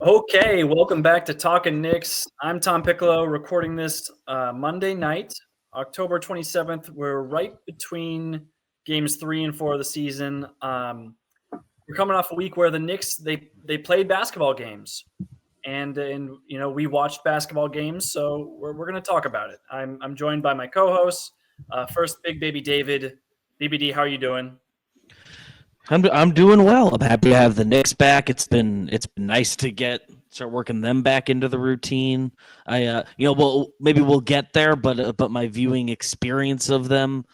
Okay, welcome back to Talkin Knicks. I'm Tom Piccolo, recording this Monday night, October 27th. We're right between games 3 and 4 of the season. We're coming off a week where the Knicks they played basketball games, and we watched basketball games, so we're going to talk about it. I'm joined by my co-hosts. First, Big Baby David. BBD, how are you doing? I'm doing well. I'm happy to have the Knicks back. It's been nice to start working them back into the routine. Maybe we'll get there, but my viewing experience of them,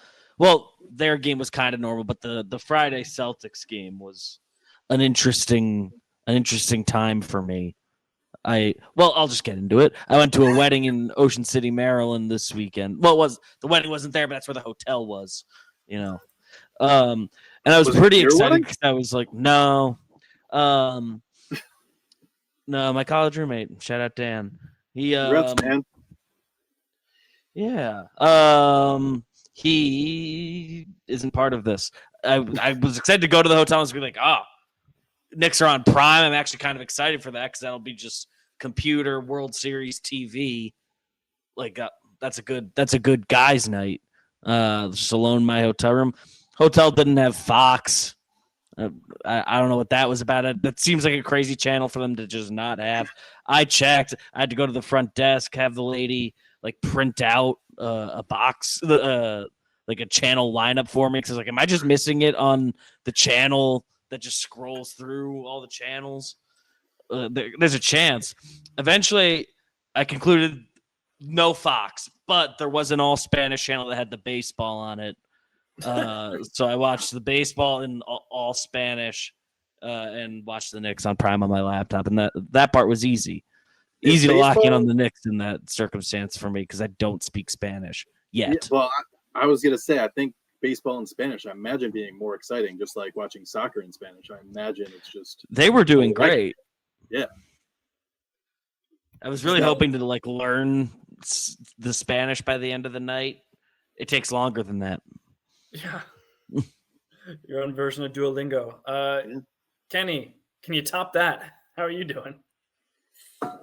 their game was kind of normal, but the Friday Celtics game was an interesting time for me. I'll just get into it. I went to a wedding in Ocean City, Maryland this weekend. The wedding wasn't there, but that's where the hotel was, and I was pretty excited because I was like, no, my college roommate. Shout out Dan. Congrats, man. Yeah. He isn't part of this. I was excited to go to the hotel. I was like, Knicks are on Prime. I'm actually kind of excited for that because that'll be just computer World Series TV. Like that's a good guys' night. Just alone in my hotel room. Hotel didn't have Fox. I don't know what that was about. That seems like a crazy channel for them to just not have. I checked. I had to go to the front desk, have the lady print out a box, like a channel lineup for me. Because am I just missing it on the channel that just scrolls through all the channels? There's a chance. Eventually, I concluded no Fox, but there was an all Spanish channel that had the baseball on it. So I watched the baseball in all Spanish and watched the Knicks on Prime on my laptop, and that part was easy to lock in on the Knicks in that circumstance for me because I don't speak Spanish yet. Yeah, well, I was gonna say I think baseball in Spanish I imagine being more exciting, just like watching soccer in Spanish. I imagine it's just they were doing great. Yeah, I was really hoping to learn the Spanish by the end of the night. It takes longer than that. Yeah. Your own version of Duolingo. Kenney, can you top that? How are you doing?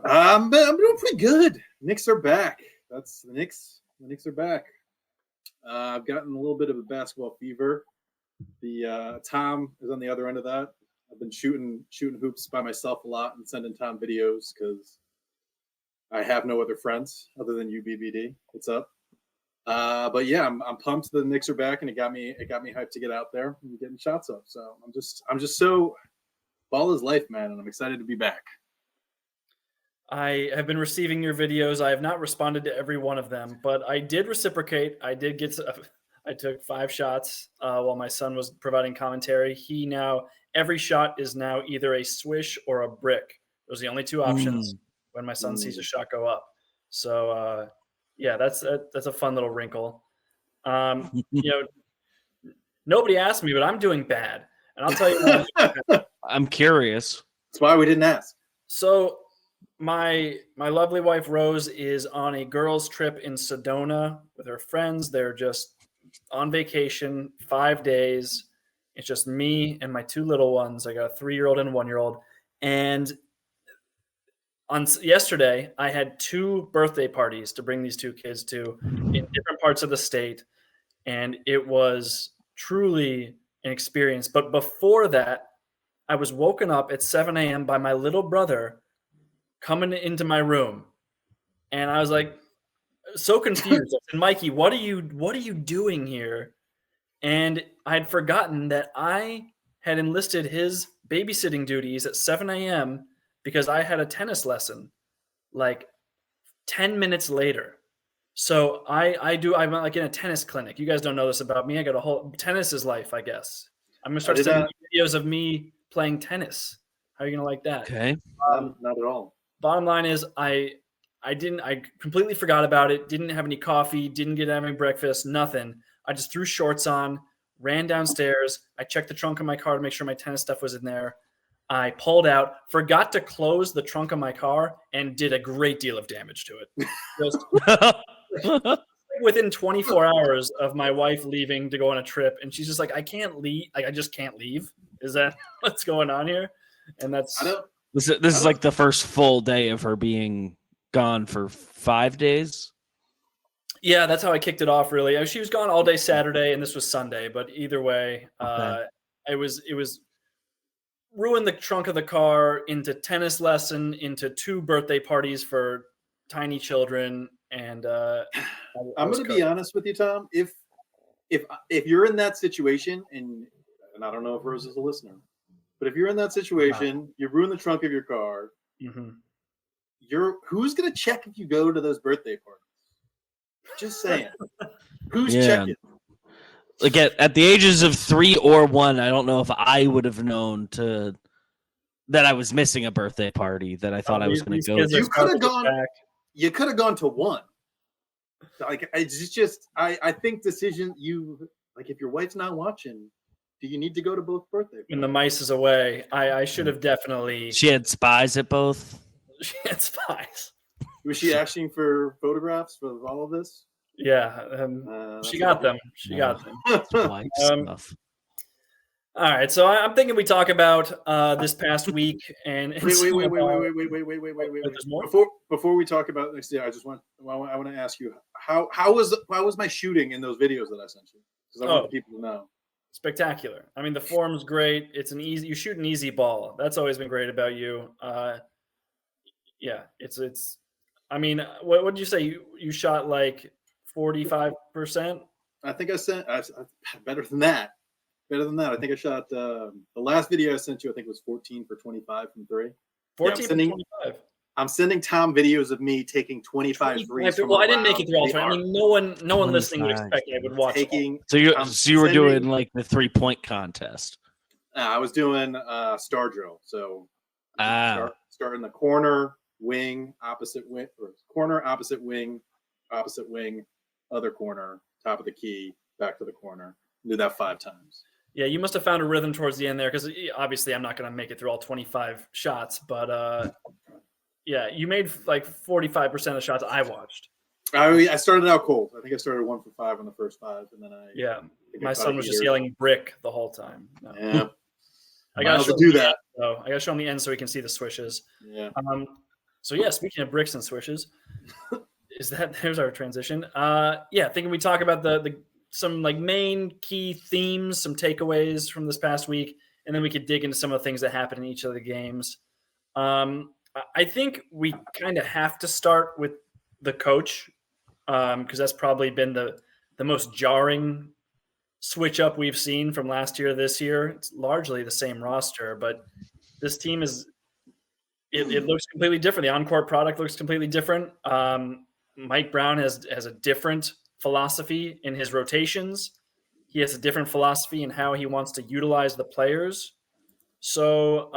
I'm doing pretty good. Knicks are back. That's the Knicks. The Knicks are back. I've gotten a little bit of a basketball fever. The Tom is on the other end of that. I've been shooting hoops by myself a lot and sending Tom videos because I have no other friends other than you, BBD. What's up? But yeah, I'm pumped the Knicks are back, and it got me hyped to get out there and getting shots up. So I'm just so ball is life, man, and I'm excited to be back. I have been receiving your videos. I have not responded to every one of them, but I did reciprocate. I took 5 shots while my son was providing commentary. Every shot is now either a swish or a brick. Those are the only 2 options when my son sees a shot go up. So yeah, that's a fun little wrinkle. Nobody asked me, but I'm doing bad, and I'll tell you why. I'm curious. That's why we didn't ask. So my lovely wife Rose is on a girls' trip in Sedona with her friends. They're just on vacation, 5 days. It's just me and my 2 little ones. I got a 3-year-old and a 1-year-old, and yesterday, I had 2 birthday parties to bring these 2 kids to in different parts of the state, and it was truly an experience. But before that, I was woken up at 7 a.m. by my little brother coming into my room, and I was so confused. I said, "Mikey, what are you doing here?" And I had forgotten that I had enlisted his babysitting duties at 7 a.m. because I had a tennis lesson 10 minutes later. So I'm in a tennis clinic. You guys don't know this about me. I got a whole tennis is life, I guess. I'm gonna start sending videos of me playing tennis. How are you gonna like that? Okay. Not at all. Bottom line is I completely forgot about it. Didn't have any coffee, didn't get any breakfast, nothing. I just threw shorts on, ran downstairs. I checked the trunk of my car to make sure my tennis stuff was in there. I pulled out, forgot to close the trunk of my car, and did a great deal of damage to it. Just within 24 hours of my wife leaving to go on a trip, and she's just like, I can't leave. I just can't leave. Is that what's going on here? And that's This is like the first full day of her being gone for 5 days. Yeah, that's how I kicked it off. Really, she was gone all day Saturday, and this was Sunday. But either way, Okay. it was ruined the trunk of the car into tennis lesson, into 2 birthday parties for tiny children, and I'm going to be honest with you, Tom. If you're in that situation, and I don't know if Rose is a listener, but if you're in that situation, you ruin the trunk of your car. Mm-hmm. Who's going to check if you go to those birthday parties? Just saying. Who's checking? Like at the ages of 3 or 1, I don't know if I would have known that I was missing a birthday party that I thought I was going to go to. You could have gone. You could have gone to 1. Like it's just, I think decision if your wife's not watching, do you need to go to both birthday parties? When the mice is away, I should have definitely. She had spies at both. She had spies. Was she asking for photographs for all of this? Yeah, she got them. She got them. Stuff. All right, so I'm thinking we talk about this past week and wait. There's more? Before we talk about next year, I want to ask you how was my shooting in those videos that I sent you? Because I want the people to know. Spectacular. I mean, the form's great. It's you shoot an easy ball. That's always been great about you. Yeah, it's. I mean, what did you say? You shot like 45%? I think I better than that. Better than that. I think I shot the last video I sent you. I think it was 14 for 25 from 3. 14 for 25. I'm sending Tom videos of me taking 25 threes. Well, I didn't make it through all 20. I mean, no one listening would expect I would watch. So you were doing like the 3-point contest. I was doing star drill. So start in the corner, wing, opposite wing, or corner, opposite wing, other corner, top of the key, back to the corner. Do that 5 times. Yeah, you must have found a rhythm towards the end there, because obviously I'm not going to make it through all 25 shots, but yeah, you made like 45% of the shots I watched. I started out cold. I think I started 1 for 5 on the first 5, and then my son was just yelling brick the whole time. No. Yeah, I got to do that. So I got to show him the end so he can see the swishes. Yeah. So yeah, speaking of bricks and swishes, there's our transition. Thinking we talk about the some like main key themes, some takeaways from this past week, and then we could dig into some of the things that happened in each of the games. I think we kind of have to start with the coach, because that's probably been the most jarring switch up we've seen from last year to this year. It's largely the same roster, but this team it looks completely different. The on-court product looks completely different. Mike Brown has a different philosophy in his rotations. He has a different philosophy in how he wants to utilize the players. So,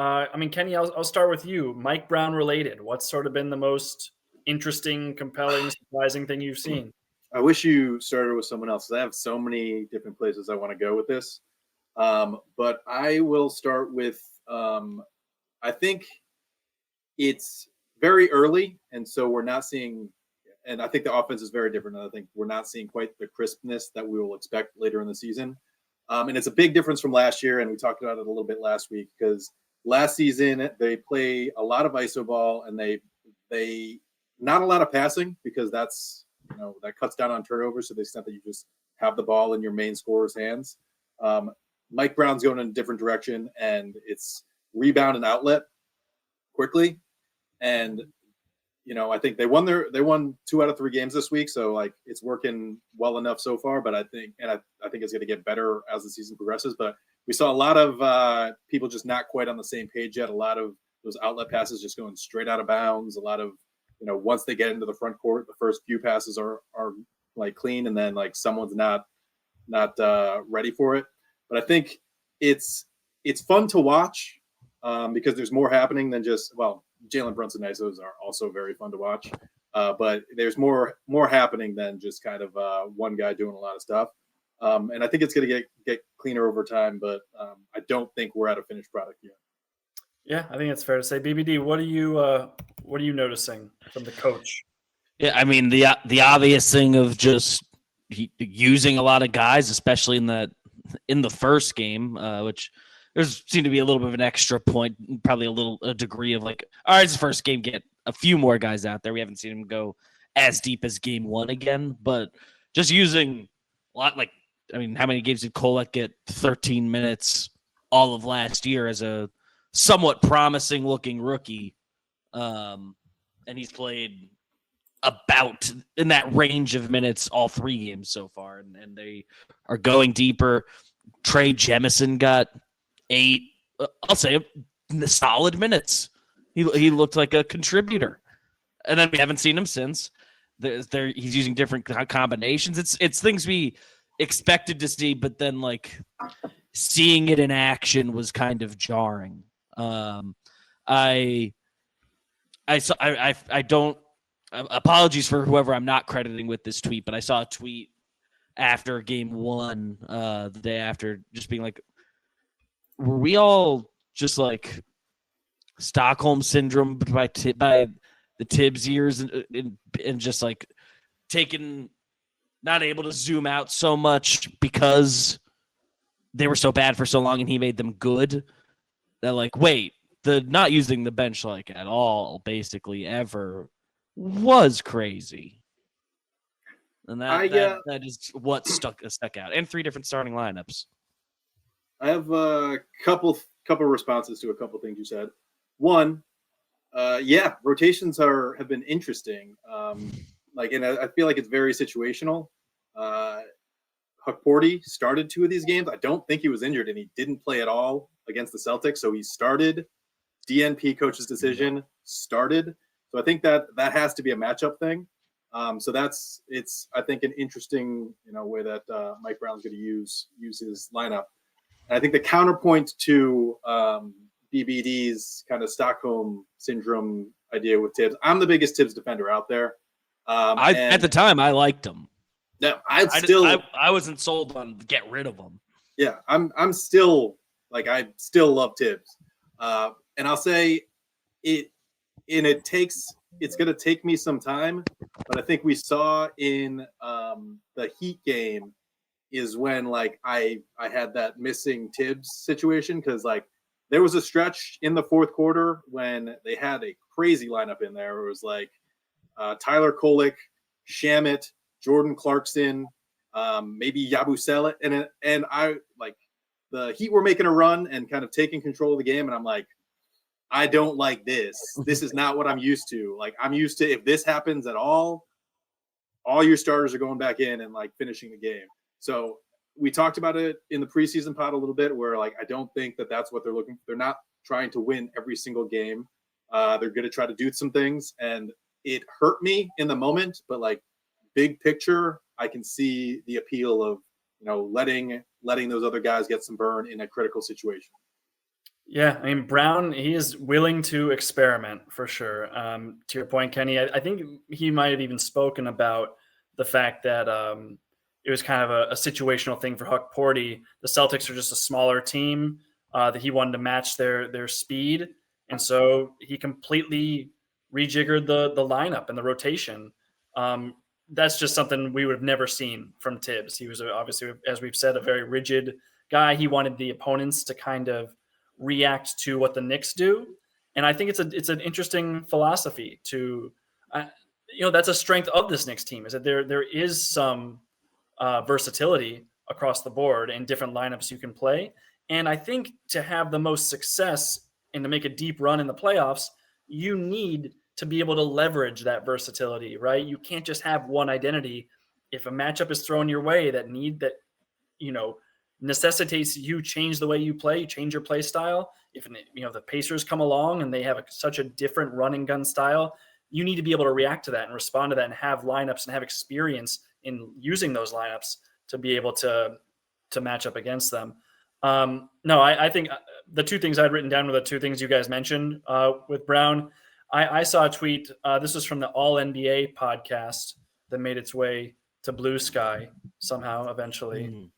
Kenney, I'll start with you. Mike Brown related. What's sort of been the most interesting, compelling, surprising thing you've seen? I wish you started with someone else. I have so many different places I want to go with this. But I will start with, I think it's very early, and so we're not seeing, and I think the offense is very different. And I think we're not seeing quite the crispness that we will expect later in the season. And it's a big difference from last year, and we talked about it a little bit last week, because last season they play a lot of iso ball, and they not a lot of passing, because that's, that cuts down on turnovers to the extent that you just have the ball in your main scorer's hands. Mike Brown's going in a different direction, and it's rebound and outlet quickly. And I think they won 2 out of 3 games this week, so like it's working well enough so far. But I think it's going to get better as the season progresses. But we saw a lot of people just not quite on the same page yet. A lot of those outlet passes just going straight out of bounds. A lot of once they get into the front court, the first few passes are like clean, and then like someone's not ready for it. But I think it's fun to watch because there's more happening than just Jalen Brunson ISOs are also very fun to watch, but there's more happening than just kind of one guy doing a lot of stuff. And I think it's going to get cleaner over time, but I don't think we're at a finished product yet. Yeah, I think it's fair to say. BBD, what are you noticing from the coach? Yeah, I mean the obvious thing of just using a lot of guys, especially in the first game, which there's seemed to be a little bit of an extra point, probably a degree of like, all right, it's the first game, get a few more guys out there. We haven't seen him go as deep as game one again, but just using a lot, like, I mean, how many games did Kolek get? 13 minutes all of last year as a somewhat promising looking rookie. And he's played about in that range of minutes all 3 games so far, and they are going deeper. Trey Jemison got 8, I'll say, solid minutes. He looked like a contributor, and then we haven't seen him since. He's using different combinations. It's things we expected to see, but then like seeing it in action was kind of jarring. I don't. Apologies for whoever I'm not crediting with this tweet, but I saw a tweet after game 1, the day after, just being like, were we all just like Stockholm syndrome by the Tibbs years and just like not able to zoom out so much because they were so bad for so long and he made them good? That like, wait, the not using the bench like at all, basically ever, was crazy. And that is what stuck out. And 3 different starting lineups. I have a couple responses to a couple things you said. One, rotations have been interesting. And I feel like it's very situational. Huckporty started 2 of these games. I don't think he was injured, and he didn't play at all against the Celtics. So he started. DNP coach's decision started. So I think that has to be a matchup thing. So it's I think an interesting way that Mike Brown's going to use his lineup. And I think the counterpoint to BBD's kind of Stockholm syndrome idea with Tibbs. I'm the biggest Tibbs defender out there. At the time, I liked him. Yeah, I wasn't sold on get rid of him. Yeah, I'm still like I still love Tibbs, and I'll say it. And it's going to take me some time, but I think we saw in the Heat game is when like I had that missing Tibbs situation, because like there was a stretch in the fourth quarter when they had a crazy lineup in there. It was like Tyler Kolek, Shamet, Jordan Clarkson, maybe Yabusele, and I like the Heat were making a run and kind of taking control of the game, and I'm like, I don't like this. This is not what I'm used to. Like, I'm used to, if this happens at all your starters are going back in and like finishing the game. So we talked about it in the preseason pod a little bit, where like I don't think that that's what they're looking for. They're not trying to win every single game. They're going to try to do some things, and it hurt me in the moment. But like big picture, I can see the appeal of letting those other guys get some burn in a critical situation. Yeah, I mean, Brown, he is willing to experiment for sure. To your point, Kenny, I think he might have even spoken about the fact that it was kind of a situational thing for Huckporty. The Celtics are just a smaller team that he wanted to match their speed. And so he completely rejiggered the lineup and the rotation. That's just something we would have never seen from Tibbs. He was obviously, as we've said, a very rigid guy. He wanted the opponents to kind of react to what the Knicks do, and I think it's an interesting philosophy to, that's a strength of this Knicks team, is that there is some versatility across the board and different lineups you can play. And I think to have the most success and to make a deep run in the playoffs, you need to be able to leverage that versatility, right? You can't just have one identity. If a matchup is thrown your way that necessitates you change the way you play, change your play style. If the Pacers come along and they have such a different run and gun style, you need to be able to react to that and respond to that and have lineups and have experience in using those lineups to be able to match up against them. I think the 2 things I'd written down were the 2 things you guys mentioned with Brown. I saw a tweet. This was from the All NBA podcast that made its way to Blue Sky somehow eventually.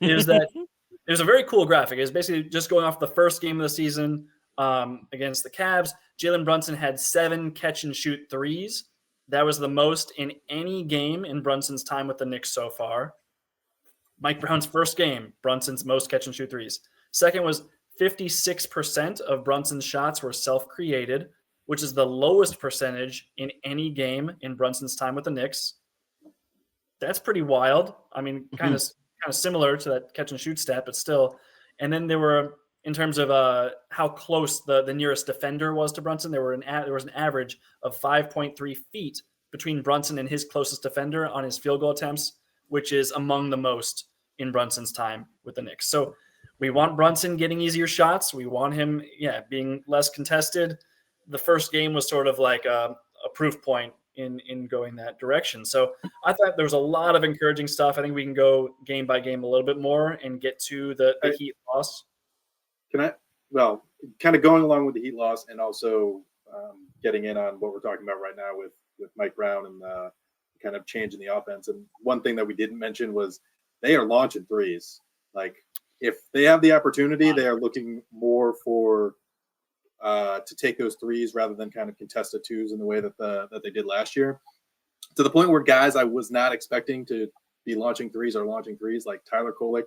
It was a very cool graphic. It was basically just going off the first game of the season against the Cavs. Jalen Brunson had 7 catch and shoot threes. That was the most in any game in Brunson's time with the Knicks so far. Mike Brown's first game, Brunson's most catch and shoot threes. Second was 56% of Brunson's shots were self-created, which is the lowest percentage in any game in Brunson's time with the Knicks. That's pretty wild. I mean, kind of similar to that catch and shoot stat, but still. And then there were, in terms of how close the nearest defender was to Brunson, there was an average of 5.3 feet between Brunson and his closest defender on his field goal attempts, which is among the most in Brunson's time with the Knicks. So we want Brunson getting easier shots. We want him, being less contested. The first game was sort of like a proof point in going that direction. So I thought there was a lot of encouraging stuff. I think we can go game by game a little bit more and get to the Heat loss. Well, kind of going along with the Heat loss and also getting in on what we're talking about right now with Mike Brown and the kind of change in the offense. And one thing that we didn't mention was they are launching threes. Like, if they have the opportunity, they are looking more for to take those threes rather than kind of contested twos in the way that they did last year. To the point where guys I was not expecting to be launching threes are launching threes, like Tyler Kolek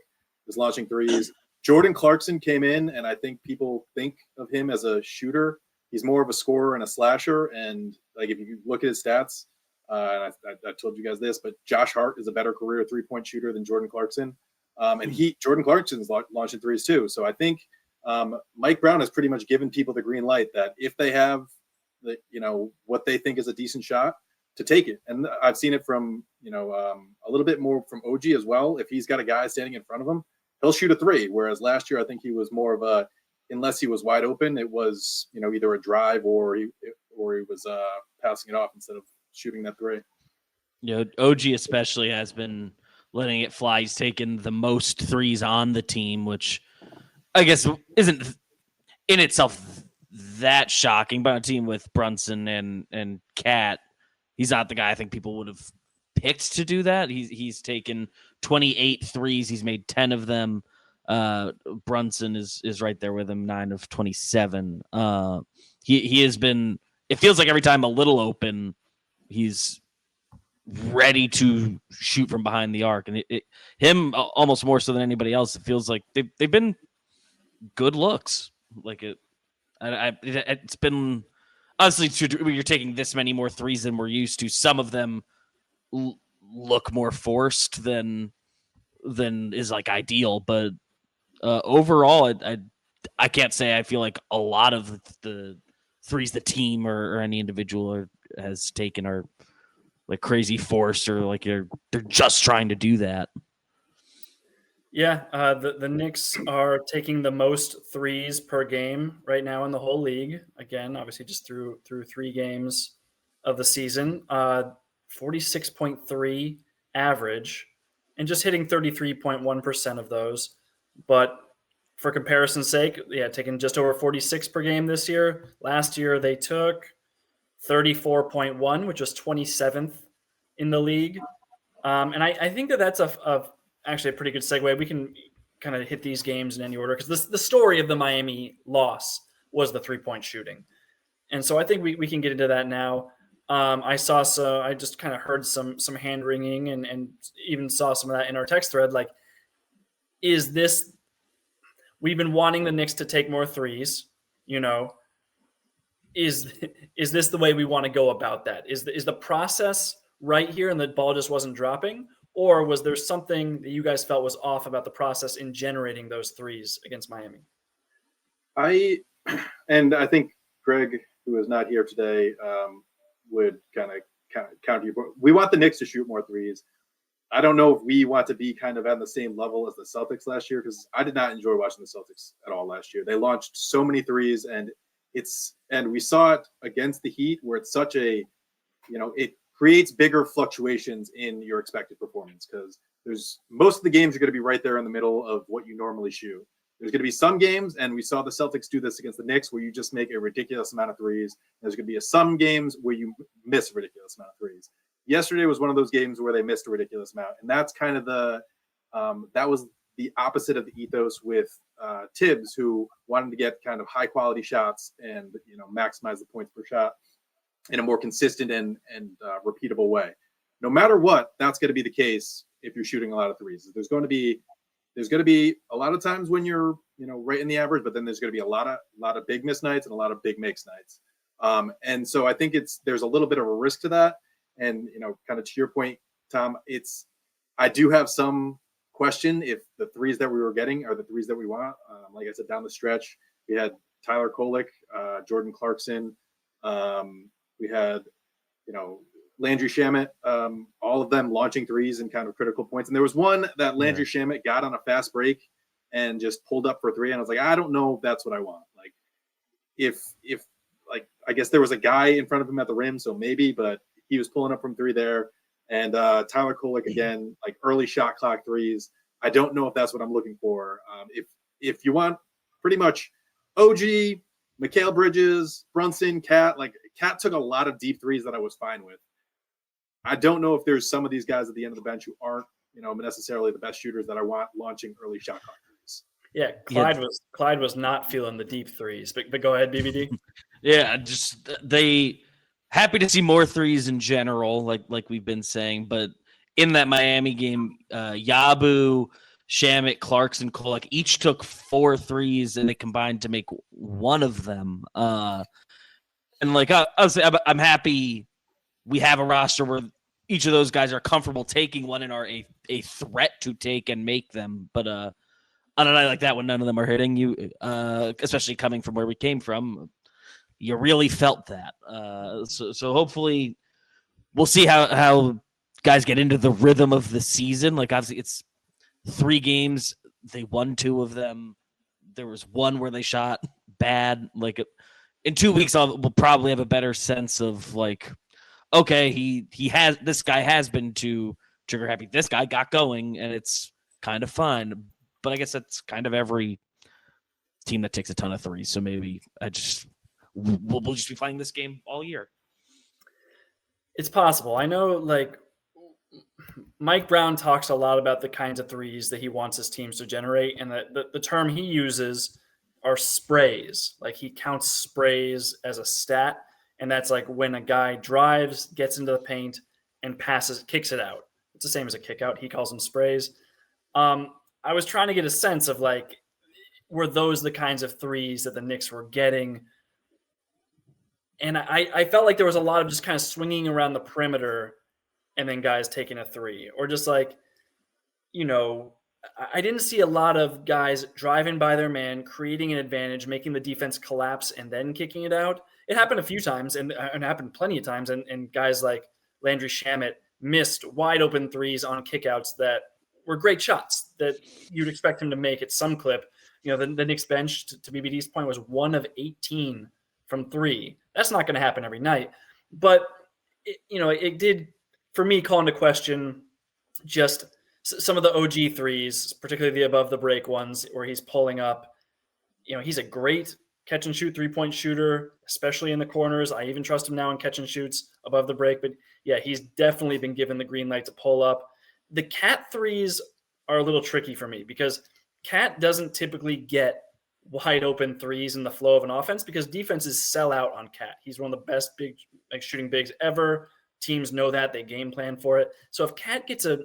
is launching threes. Jordan Clarkson came in, and I think people think of him as a shooter. He's more of a scorer and a slasher. And like, if you look at his stats, and I told you guys this, but Josh Hart is a better career 3-point shooter than Jordan Clarkson. And Jordan Clarkson's launching threes too. So I think Mike Brown has pretty much given people the green light that if they have what they think is a decent shot, to take it. And I've seen it from a little bit more from OG as well. If he's got a guy standing in front of him, he'll shoot a three. Whereas last year, I think he was more of a, unless he was wide open, it was either a drive or he was passing it off instead of shooting that three. OG especially has been letting it fly. He's taken the most threes on the team, which I guess isn't in itself that shocking. But on a team with Brunson and Cat, he's not the guy I think people would have picked to do that. He's taken 28 threes. He's made 10 of them. Brunson is right there with him, 9 of 27. He has been, it feels like every time a little open, he's ready to shoot from behind the arc. And him almost more so than anybody else, it feels like they've been good looks. Like it's been, honestly, when you're taking this many more threes than we're used to, some of them look more forced than is like ideal. But overall, I can't say I feel like a lot of the threes the team or any individual has taken are like crazy force or like they're just trying to do that. Yeah, the Knicks are taking the most threes per game right now in the whole league. Again, obviously just through 3 games of the season, 46.3 average, and just hitting 33.1% of those. But for comparison's sake, taking just over 46 per game this year. Last year they took 34.1, which was 27th in the league. And I think that's actually a pretty good segue. We can kind of hit these games in any order because the story of the Miami loss was the 3-point shooting. And so I think we can get into that now. I just kind of heard some hand wringing and even saw some of that in our text thread. Like, is this, we've been wanting the Knicks to take more threes, is this the way we want to go about that? Is the process right here and the ball just wasn't dropping? Or was there something that you guys felt was off about the process in generating those threes against Miami? I think Greg, who is not here today, would kind of counter you. We want the Knicks to shoot more threes. I don't know if we want to be kind of at the same level as the Celtics last year, because I did not enjoy watching the Celtics at all last year. They launched so many threes, and we saw it against the Heat where it's such a, it creates bigger fluctuations in your expected performance, because there's most of the games are going to be right there in the middle of what you normally shoot. There's going to be some games, and we saw the Celtics do this against the Knicks, where you just make a ridiculous amount of threes. There's going to be some games where you miss a ridiculous amount of threes. Yesterday was one of those games where they missed a ridiculous amount, and that's kind of that was the opposite of the ethos with Tibbs, who wanted to get kind of high quality shots and maximize the points per shot in a more consistent and repeatable way. No matter what, that's going to be the case if you're shooting a lot of threes. There's going to be there's going to be a lot of times when you're, right in the average, but then there's going to be a lot of big miss nights and a lot of big makes nights. And so I think there's a little bit of a risk to that. And, kind of to your point, Tom, I do have some question if the threes that we were getting are the threes that we want. Like I said, down the stretch, we had Tyler Kolek, Jordan Clarkson. We had, Landry Shamet, all of them launching threes in kind of critical points. And there was one that Landry Shamet got on a fast break and just pulled up for three. And I was like, I don't know if that's what I want. Like, if I guess there was a guy in front of him at the rim, so maybe, but he was pulling up from three there. And Tyler Kolek, again, like early shot clock threes. I don't know if that's what I'm looking for. If you want pretty much OG, Mikal Bridges, Brunson, Cat, like Cat took a lot of deep threes that I was fine with. I don't know if there's some of these guys at the end of the bench who aren't, necessarily the best shooters that I want launching early shot clock threes. Yeah, Clyde was not feeling the deep threes, but go ahead, BBD. Yeah, just they happy to see more threes in general, like we've been saying. But in that Miami game, Yabu, Shamet, Clarkson, Kolek each took 4 threes, and they combined to make one of them. And like I'm happy we have a roster where each of those guys are comfortable taking one and are a threat to take and make them. But on a night like that, when none of them are hitting you, especially coming from where we came from, you really felt that. So hopefully we'll see how guys get into the rhythm of the season. Like, obviously it's 3 games. They won 2 of them. There was one where they shot bad. Like, in 2 weeks, we'll probably have a better sense of, like, okay, this guy has been too trigger happy. This guy got going, and it's kind of fun. But I guess that's kind of every team that takes a ton of threes. So maybe we'll just be playing this game all year. It's possible. I know, like, Mike Brown talks a lot about the kinds of threes that he wants his teams to generate, and the term he uses are sprays. Like, he counts sprays as a stat, and that's like when a guy drives, gets into the paint, and kicks it out. It's the same as a kick out. He calls them sprays. I was trying to get a sense of, like, were those the kinds of threes that the Knicks were getting? And I felt like there was a lot of just kind of swinging around the perimeter and then guys taking a three, or just like, I didn't see a lot of guys driving by their man, creating an advantage, making the defense collapse, and then kicking it out. It happened a few times, and it happened plenty of times, and guys like Landry Shamet missed wide open threes on kickouts that were great shots that you'd expect him to make at some clip. The Knicks bench, to BBD's point, was 1 of 18 from 3. That's not going to happen every night, but it did, for me, call into question just some of the OG threes, particularly the above the break ones where he's pulling up. He's a great catch and shoot 3-point shooter, especially in the corners. I even trust him now in catch and shoots above the break, but yeah, he's definitely been given the green light to pull up. The Cat threes are a little tricky for me because Cat doesn't typically get wide open threes in the flow of an offense because defenses sell out on Cat. He's one of the best big shooting bigs ever. Teams know that. They game plan for it. So if Cat gets a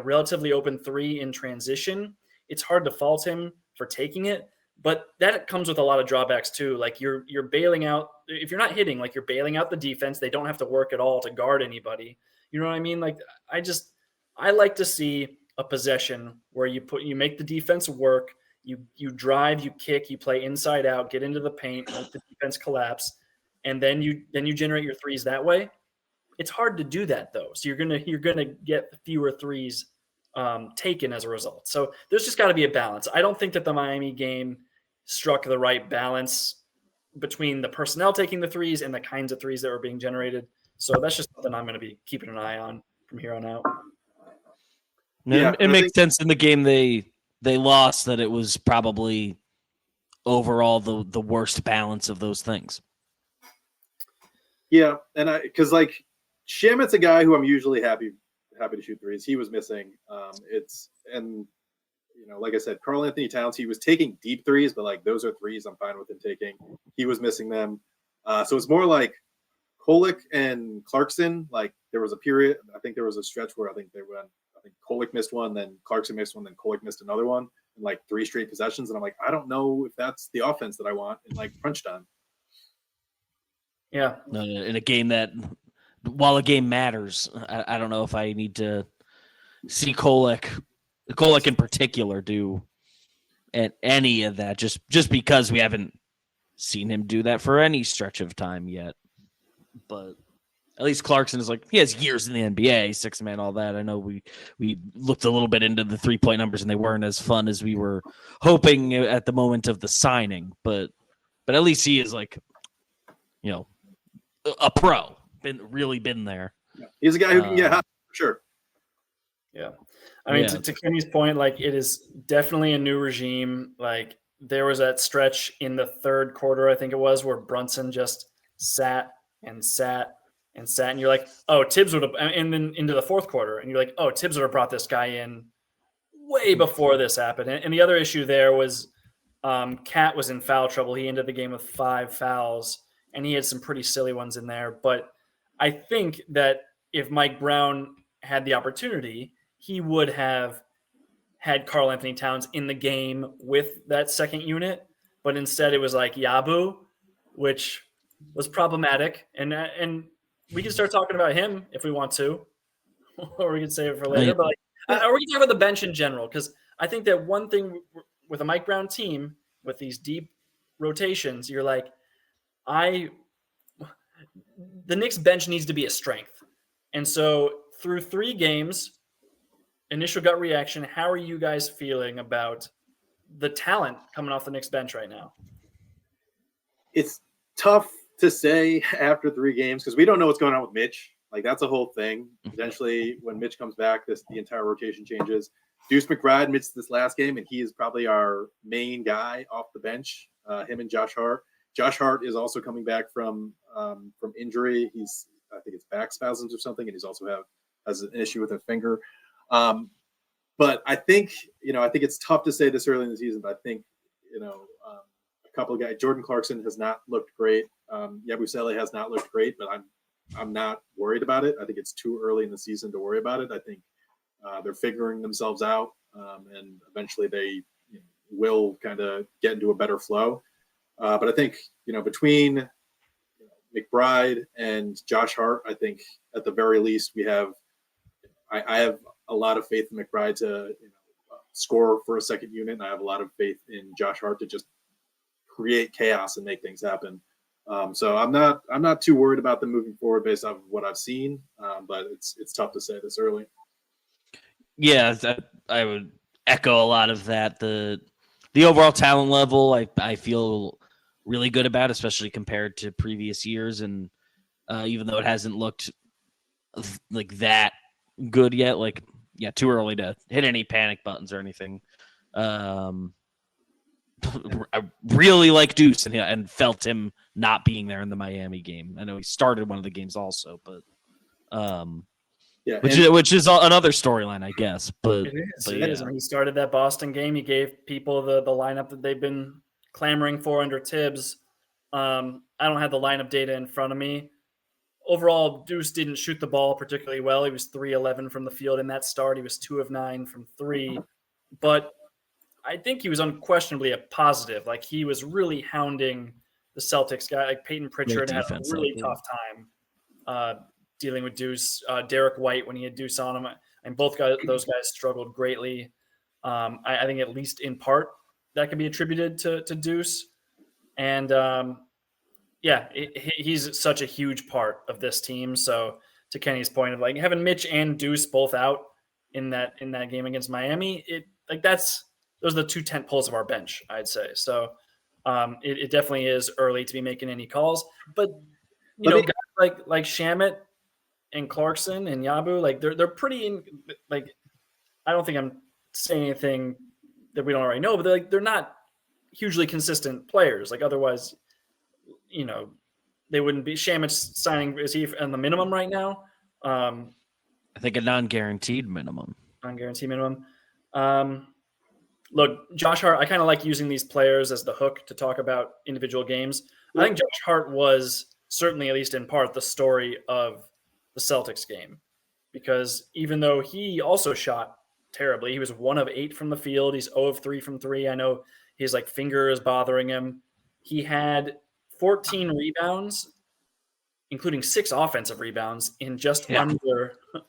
relatively open 3 in transition, it's hard to fault him for taking it. But that comes with a lot of drawbacks too. Like, you're bailing out, if you're not hitting, like, you're bailing out the defense. They don't have to work at all to guard anybody. You know what I mean? Like, I like to see a possession where you make the defense work. You drive, you kick, you play inside out, get into the paint, make the defense collapse, and then you generate your threes that way. It's hard to do that though. So you're gonna get fewer threes taken as a result. So there's just got to be a balance. I don't think that the Miami game struck the right balance between the personnel taking the threes and the kinds of threes that were being generated. So that's just something I'm going to be keeping an eye on from here on out. Yeah, it makes sense in the game they lost that it was probably overall the worst balance of those things. Yeah, and because like Shamet's a guy who I'm usually happy to shoot threes. He was missing. Like I said, Karl Anthony Towns, he was taking deep threes, but like those are threes I'm fine with him taking. He was missing them. So it's more like Kolek and Clarkson. Like, there was a period, I think there was a stretch where I think they went I think Kolek missed one, then Clarkson missed one, then Kolek missed another one in like 3 straight possessions. And I'm like, I don't know if that's the offense that I want in like crunch time. Yeah. In a game that, while a game matters, I don't know if I need to see Kolek in particular do any of that, just because we haven't seen him do that for any stretch of time yet. But at least Clarkson is like, he has years in the NBA, 6-man, all that. I know we looked a little bit into the 3-point numbers, and they weren't as fun as we were hoping at the moment of the signing. But at least he is like, a pro, been there. Yeah. He's a guy who can get hot for sure. Yeah. I mean, to Kenny's point, like, it is definitely a new regime. Like, there was that stretch in the third quarter, I think it was, where Brunson just sat and sat and sat, and you're like, oh, Tibbs would have, and then into the fourth quarter, and you're like, oh, Tibbs would have brought this guy in way before this happened. And the other issue there was Cat was in foul trouble. He ended the game with 5 fouls, and he had some pretty silly ones in there. But I think that if Mike Brown had the opportunity, he would have had Karl Anthony Towns in the game with that second unit. But instead it was like Yabu, which was problematic. And we can start talking about him if we want to, or we can save it for later. But or we can talk about the bench in general, because I think that one thing with a Mike Brown team, with these deep rotations, you're like, the Knicks bench needs to be a strength. And so through 3 games, initial gut reaction, how are you guys feeling about the talent coming off the Knicks bench right now? It's tough to say after 3 games because we don't know what's going on with Mitch. Like, that's a whole thing. Potentially, when Mitch comes back, the entire rotation changes. Deuce McBride missed this last game, and he is probably our main guy off the bench, him and Josh Hart. Josh Hart is also coming back from injury. I think it's back spasms or something, and he's also has an issue with a finger. But I think it's tough to say this early in the season, but I think, a couple of guys, Jordan Clarkson has not looked great. Yabusele has not looked great, but I'm not worried about it. I think it's too early in the season to worry about it. I think they're figuring themselves out, and eventually they will kind of get into a better flow. But I think, between McBride and Josh Hart, I think at the very least I have a lot of faith in McBride to score for a second unit, and I have a lot of faith in Josh Hart to just create chaos and make things happen. So I'm not too worried about them moving forward based off of what I've seen, but it's tough to say this early. Yeah, I would echo a lot of that. The overall talent level, I feel really good about, especially compared to previous years, and even though it hasn't looked like that good yet, too early to hit any panic buttons or anything. I really like Deuce and felt him not being there in the Miami game. I know he started one of the games also, but which is another storyline, I guess. But it is. When he started that Boston game, he gave people the lineup that they've been clamoring for under Tibbs. I don't have the lineup data in front of me. Overall, Deuce didn't shoot the ball particularly well. He was 3-11 from the field in that start. He was 2 of 9 from 3. But I think he was unquestionably a positive. Like, he was really hounding the Celtics guy. Like, Peyton Pritchard had a really tough time dealing with Deuce. Derek White, when he had Deuce on him, and those guys struggled greatly. I think at least in part that can be attributed to Deuce. And he's such a huge part of this team. So to Kenny's point of having Mitch and Deuce both out in that game against Miami, those are the 2 tent poles of our bench, I'd say. So it definitely is early to be making any calls. But guys like Shamet and Clarkson and Yabu, they're pretty I don't think I'm saying anything that we don't already know, but they're not hugely consistent players. Otherwise, they wouldn't be. Shamet's signing, is he on the minimum right now? I think a non-guaranteed minimum. Look, Josh Hart, I kind of like using these players as the hook to talk about individual games. I think Josh Hart was certainly, at least in part, the story of the Celtics game. because even though he also shot terribly, he was 1 of 8 from the field. He's 0 of 3 from 3. I know his finger is bothering him. He had 14 rebounds, including 6 offensive rebounds in just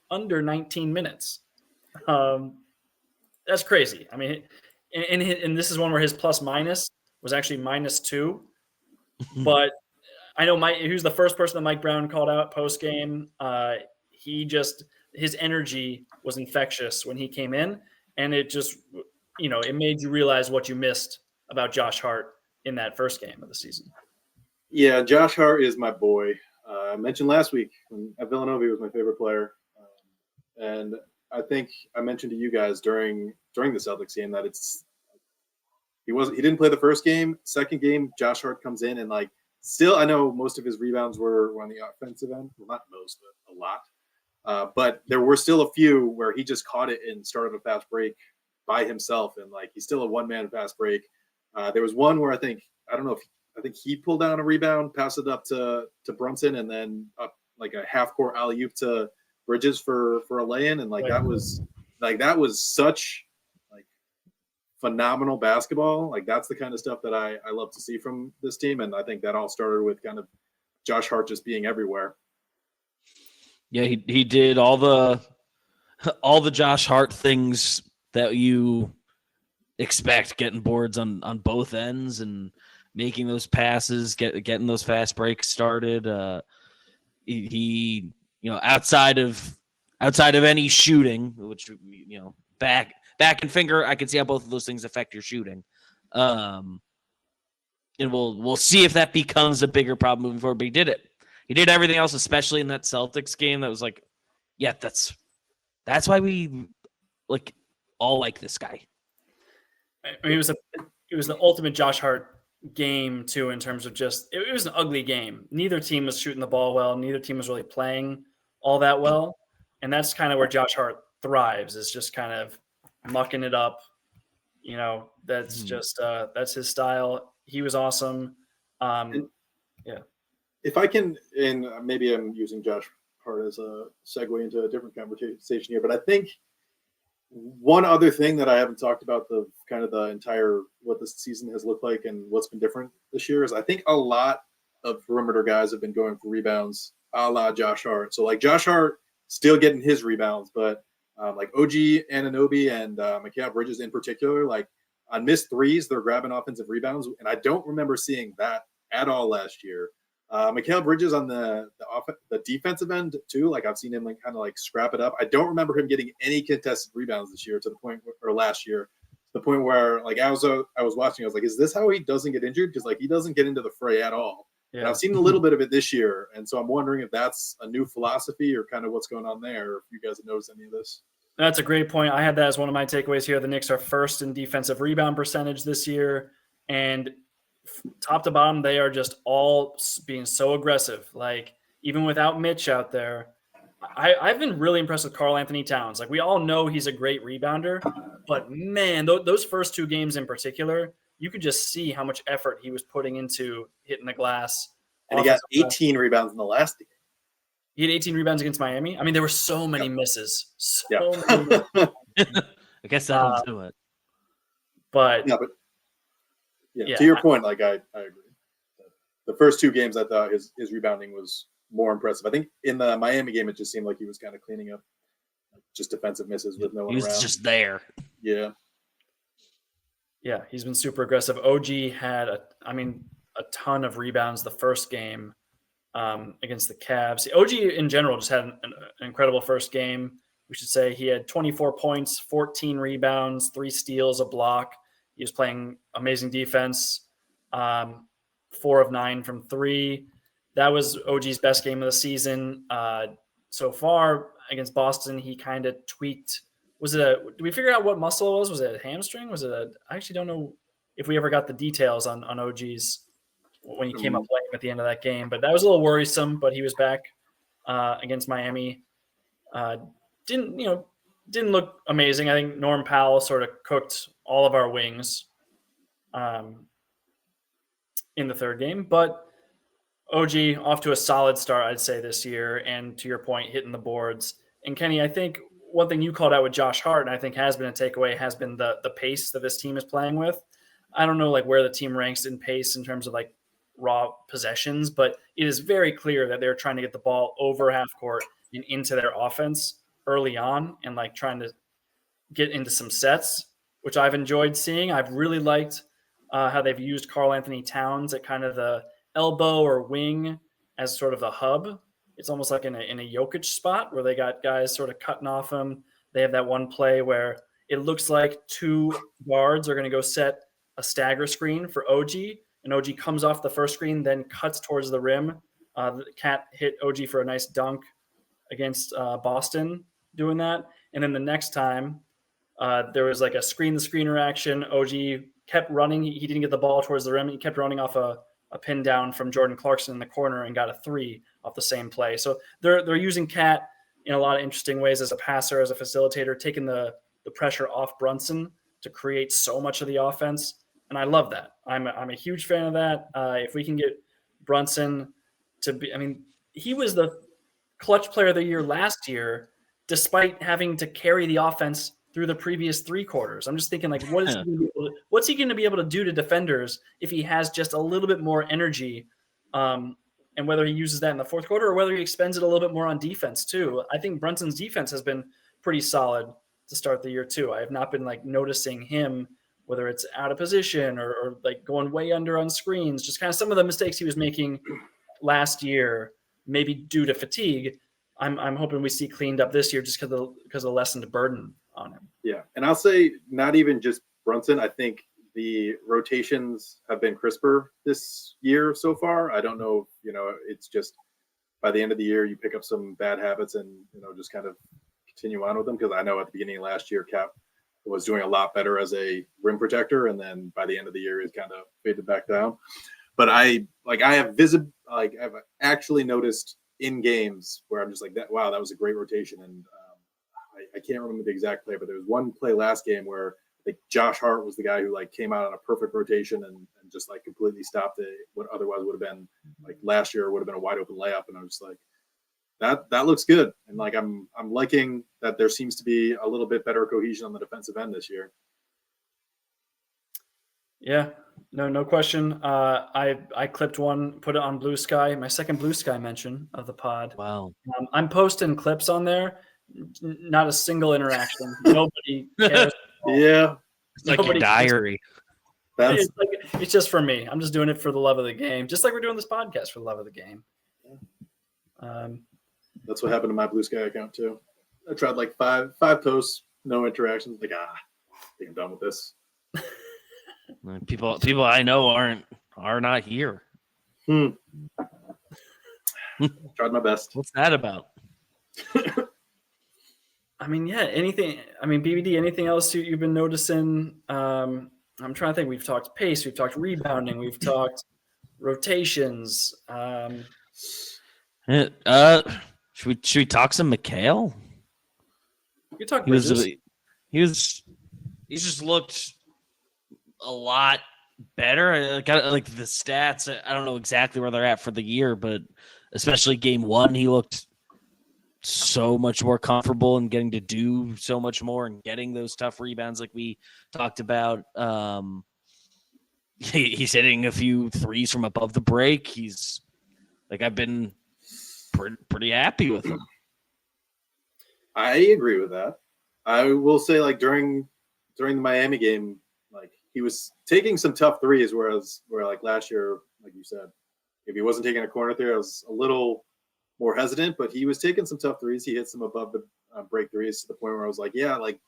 under 19 minutes. That's crazy. I mean, and this is one where his plus minus was actually -2. But I know he was the first person that Mike Brown called out post game. His energy was infectious when he came in, and it just it made you realize what you missed about Josh Hart in that first game of the season. Yeah, Josh Hart is my boy. I mentioned last week at Villanova he was my favorite player, and I think I mentioned to you guys during the Celtics game that he didn't play the first game. Second game, Josh Hart comes in and still I know most of his rebounds were on the offensive end. Well, not most, but a lot. But there were still a few where he just caught it and started a fast break by himself, and he's still a one-man fast break. There was one where I think he pulled down a rebound, passed it up to Brunson, and then up a half-court alley-oop to Bridges for a lay-in, and that was such phenomenal basketball. That's the kind of stuff that I love to see from this team, and I think that all started with kind of Josh Hart just being everywhere. Yeah, he did all the Josh Hart things that you expect, getting boards on both ends and making those passes, getting those fast breaks started. He outside of any shooting, which back and finger, I can see how both of those things affect your shooting. And we'll see if that becomes a bigger problem moving forward. But he did it. He did everything else, especially in that Celtics game. That was that's why we all like this guy. I mean, it was the ultimate Josh Hart game too, in terms of just it was an ugly game. Neither team was shooting the ball well. Neither team was really playing all that well, and that's kind of where Josh Hart thrives, is just kind of mucking it up. That's just that's his style. He was awesome. Yeah. If I can, and maybe I'm using Josh Hart as a segue into a different conversation here, but I think one other thing that I haven't talked about, the entire what this season has looked like and what's been different this year, is I think a lot of perimeter guys have been going for rebounds a la Josh Hart. So Josh Hart still getting his rebounds, but OG Anunoby and Mikal Bridges in particular, on missed threes, they're grabbing offensive rebounds, and I don't remember seeing that at all last year. Mikal Bridges on the defensive end too. I've seen him scrap it up. I don't remember him getting any contested rebounds this year or last year, to the point where I was watching. I was like, is this how he doesn't get injured? Because he doesn't get into the fray at all. Yeah. And I've seen a little bit of it this year, and so I'm wondering if that's a new philosophy or kind of what's going on there. Or if you guys have noticed any of this. That's a great point. I had that as one of my takeaways here. The Knicks are first in defensive rebound percentage this year, and top to bottom, they are just all being so aggressive. Even without Mitch out there, I've been really impressed with Karl Anthony Towns. We all know he's a great rebounder, but man, those first 2 games in particular, you could just see how much effort he was putting into hitting the glass. And he got 18 rebounds in the last game. He had 18 rebounds against Miami. I mean, there were so many misses. Many misses. I guess that'll do it. But yeah, to your point, I agree. The first 2 games, I thought his rebounding was more impressive. I think in the Miami game, it just seemed like he was kind of cleaning up just defensive misses with no one around. He was just there. Yeah. Yeah, he's been super aggressive. OG had a ton of rebounds the first game against the Cavs. OG in general just had an incredible first game. We should say he had 24 points, 14 rebounds, 3 steals, a block. He was playing amazing defense, 4 of 9 from 3. That was OG's best game of the season so far. Against Boston, he kind of tweaked. Did we figure out what muscle it was? Was it a hamstring? I actually don't know if we ever got the details on OG's when he came up playing at the end of that game. But that was a little worrisome, but he was back against Miami. Didn't look amazing. I think Norm Powell sort of cooked all of our wings in the third game. But OG off to a solid start, I'd say, this year. And to your point, hitting the boards. And Kenny, I think one thing you called out with Josh Hart, and I think has been a takeaway, has been the pace that this team is playing with. I don't know like where the team ranks in pace in terms of like raw possessions, but it is very clear that they're trying to get the ball over half court and into their offense early on, and like trying to get into some sets, which I've enjoyed seeing. I've really liked how they've used Karl Anthony Towns at kind of the elbow or wing as sort of the hub. It's almost like in a Jokic spot where they got guys sort of cutting off him. They have that one play where it looks like two guards are going to go set a stagger screen for OG, and OG comes off the first screen, then cuts towards the rim. The Cat hit OG for a nice dunk against Boston doing that. And then the next time, there was like a screen-to-screen action. OG kept running. He didn't get the ball towards the rim. He kept running off a pin down from Jordan Clarkson in the corner and got a 3 off the same play. So they're using Cat in a lot of interesting ways as a passer, as a facilitator, taking the pressure off Brunson to create so much of the offense. And I love that. I'm a huge fan of that. If we can get Brunson to be, I mean, he was the clutch player of the year last year, despite having to carry the offense through the previous 3 quarters. I'm just thinking, like, what's he going to be able to do to defenders if he has just a little bit more energy, and whether he uses that in the fourth quarter or whether he expends it a little bit more on defense too. I think Brunson's defense has been pretty solid to start the year too. I have not been like noticing him, whether it's out of position or like going way under on screens, just kind of some of the mistakes he was making last year, maybe due to fatigue. I'm hoping we see cleaned up this year just because of the lessened burden on him. Yeah, and I'll say not even just Brunson. I think the rotations have been crisper this year so far. I don't know, it's just by the end of the year you pick up some bad habits and just kind of continue on with them, because I know at the beginning of last year Cap was doing a lot better as a rim protector, and then by the end of the year he's kind of faded back down. But I've actually noticed in games where I'm just like, that was a great rotation. And I can't remember the exact play, but there was one play last game where I think Josh Hart was the guy who like came out on a perfect rotation and just like completely stopped it. What otherwise would have been like last year would have been a wide open layup. And I was just like, that looks good. And like, I'm liking that there seems to be a little bit better cohesion on the defensive end this year. Yeah, no question. I clipped one, put it on Blue Sky, my second Blue Sky mention of the pod. Wow. I'm posting clips on there. Not a single interaction. Nobody cares. Yeah. It's like your diary. It's just for me. I'm just doing it for the love of the game, just like we're doing this podcast for the love of the game. That's what happened to my Blue Sky account too. I tried like five posts, no interactions. Like, I think I'm done with this. People I know are not here. Tried my best. What's that about? I mean, yeah, anything. I mean, BBD, anything else you've been noticing? I'm trying to think. We've talked pace. We've talked rebounding. We've talked rotations. Should we talk some McHale? You talk. He's just looked a lot better. Like the stats. I don't know exactly where they're at for the year, but especially game 1, he looked so much more comfortable and getting to do so much more and getting those tough rebounds like we talked about. He's hitting a few threes from above the break. He's like, I've been pretty happy with him. I agree with that. I will say, like, during the Miami game, like, he was taking some tough threes, where like last year, like you said, if he wasn't taking a corner three, I was a little more hesitant, but he was taking some tough threes. He hit some above the break threes to the point where I was like, yeah, like,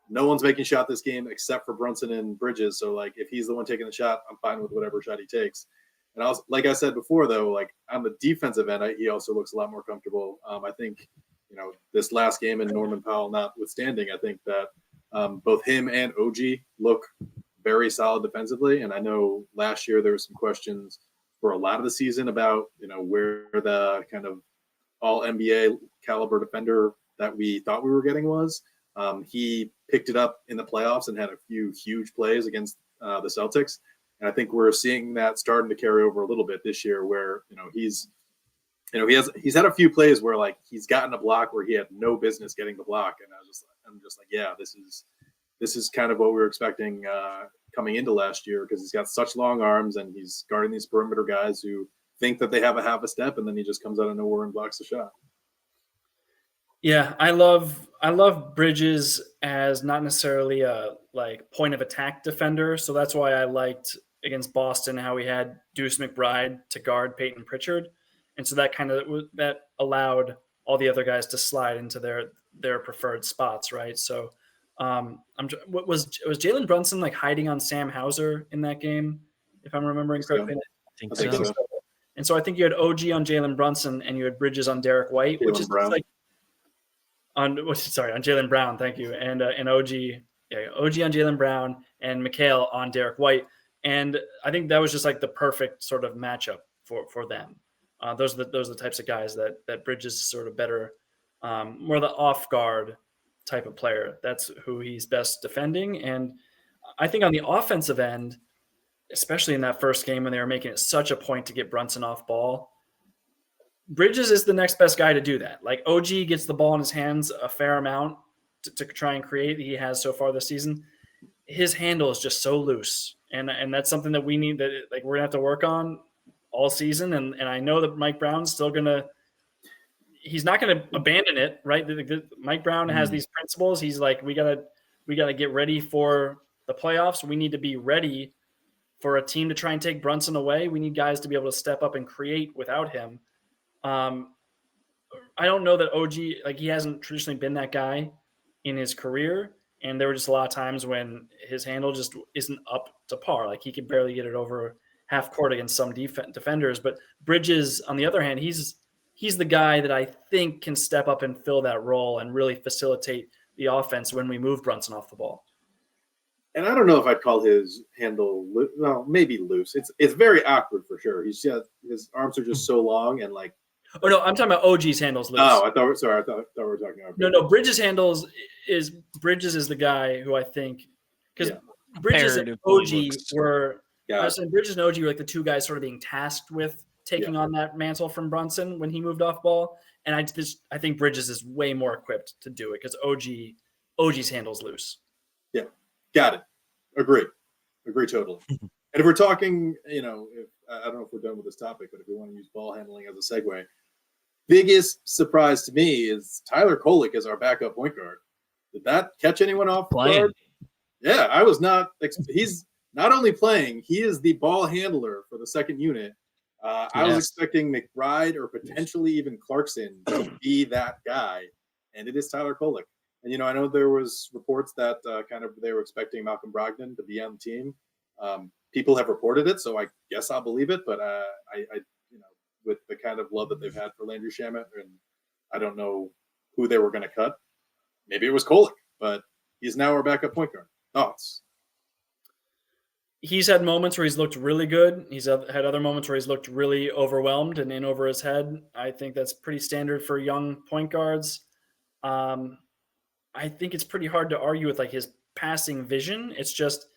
no one's making shot this game except for Brunson and Bridges. So like, if he's the one taking the shot, I'm fine with whatever shot he takes. And I was, like I said before, though, like on the defensive end, he also looks a lot more comfortable. I think, this last game and Norman Powell notwithstanding, I think that both him and OG look very solid defensively. And I know last year there were some questions for a lot of the season about, where the kind of all NBA caliber defender that we thought we were getting was. He picked it up in the playoffs and had a few huge plays against the Celtics. And I think we're seeing that starting to carry over a little bit this year, where, he's he's had a few plays where like he's gotten a block where he had no business getting the block, and I'm just like, yeah, this is kind of what we were expecting coming into last year, because he's got such long arms and he's guarding these perimeter guys who think that they have a half a step, and then he just comes out of nowhere and blocks the shot. Yeah, I love Bridges as not necessarily a like point of attack defender, so that's why I liked against Boston how we had Deuce McBride to guard Peyton Pritchard, and so that allowed all the other guys to slide into their preferred spots, right? So, what was Jalen Brunson like hiding on Sam Hauser in that game, if I'm remembering correctly? I think so. And so I think you had OG on Jalen Brunson and you had Bridges on Derek White, which is like on Jalen Brown, thank you, and OG on Jalen Brown and Mikhail on Derek White, and I think that was just like the perfect sort of matchup for them. Those are the types of guys that Bridges is sort of better, more the off guard type of player. That's who he's best defending, and I think on the offensive end, especially in that first game when they were making it such a point to get Brunson off ball, Bridges is the next best guy to do that. Like OG gets the ball in his hands a fair amount to try and create. He has so far this season. His handle is just so loose, and that's something that we need, that like we're gonna have to work on all season. And I know that Mike Brown's still he's not gonna abandon it, right? Mike Brown has these principles. He's like, we gotta get ready for the playoffs. We need to be ready for a team to try and take Brunson away. We need guys to be able to step up and create without him. I don't know that OG, like he hasn't traditionally been that guy in his career. And there were just a lot of times when his handle just isn't up to par. Like he could barely get it over half court against some defenders. But Bridges, on the other hand, he's the guy that I think can step up and fill that role and really facilitate the offense when we move Brunson off the ball. And I don't know if I'd call his handle well, maybe loose. It's very awkward for sure. His arms are just so long and like. Oh no, I'm talking about OG's handles loose. Oh, I thought we were talking about. No. Bridges is the guy who I think, because Bridges and OG were. I was saying Bridges and OG were like the two guys sort of being tasked with taking on that mantle from Brunson when he moved off ball, and I think Bridges is way more equipped to do it because OG's handles loose. Yeah, got it. Agree totally. And if we're talking, I don't know if we're done with this topic, but if we want to use ball handling as a segue, biggest surprise to me is Tyler Kolek as our backup point guard. Did that catch anyone off guard? Yeah, I was not. He's not only playing, he is the ball handler for the second unit. I was expecting McBride or potentially even Clarkson to be that guy, and it is Tyler Kolek. And, I know there was reports that they were expecting Malcolm Brogdon to be on the team. People have reported it, so I guess I'll believe it. But I with the kind of love that they've had for Landry Shamet, and I don't know who they were going to cut. Maybe it was Kolek, but he's now our backup point guard. Thoughts? He's had moments where he's looked really good. He's had other moments where he's looked really overwhelmed and in over his head. I think that's pretty standard for young point guards. I think it's pretty hard to argue with like his passing vision. It's just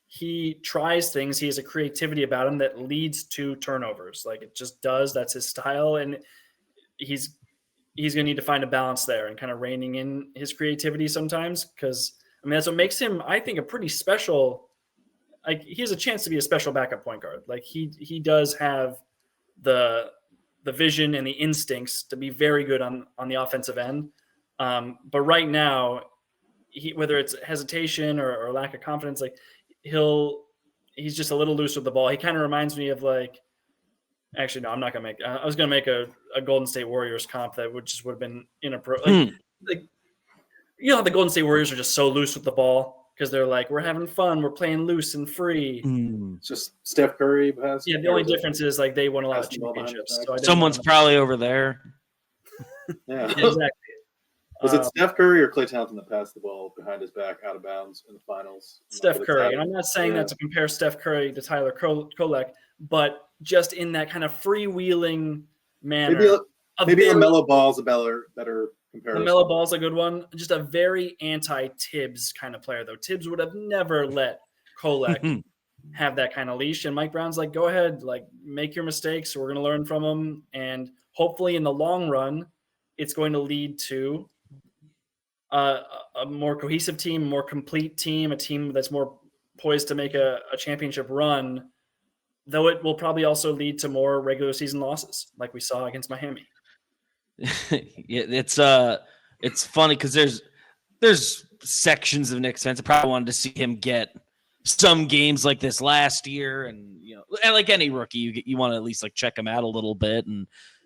he tries things. He has a creativity about him that leads to turnovers. Like it just does. That's his style, and he's going to need to find a balance there and kind of reining in his creativity sometimes. Because that's what makes him, I think, a pretty special. Like he has a chance to be a special backup point guard. Like he does have the vision and the instincts to be very good on the offensive end. But right now, whether it's hesitation or lack of confidence, like he's just a little loose with the ball. He kind of reminds me of like, actually, no, I'm not going to make, I was going to make a Golden State Warriors comp that would have been inappropriate. Like, how the Golden State Warriors are just so loose with the ball because they're like, we're having fun. We're playing loose and free. It's just Steph Curry. Yeah. The only difference is like they won a lot of championships. So someone's probably over there. Yeah, exactly. Was it Steph Curry or Klay Thompson that passed the ball behind his back out of bounds in the finals? Steph Curry. And I'm not saying that to compare Steph Curry to Tyler Kolek, but just in that kind of freewheeling manner. Maybe LaMelo Ball's a better comparison. LaMelo Ball's a good one. Just a very anti-Tibbs kind of player, though. Tibbs would have never let Kolek have that kind of leash. And Mike Brown's like, go ahead, like make your mistakes. We're going to learn from them. And hopefully in the long run, it's going to lead to a more cohesive team, a more complete team, a team that's more poised to make a championship run, though it will probably also lead to more regular season losses like we saw against Miami. Yeah, it's funny because there's sections of Knicks fans that probably wanted to see him get some games like this last year, and and like any rookie, you want to at least like check him out a little bit, and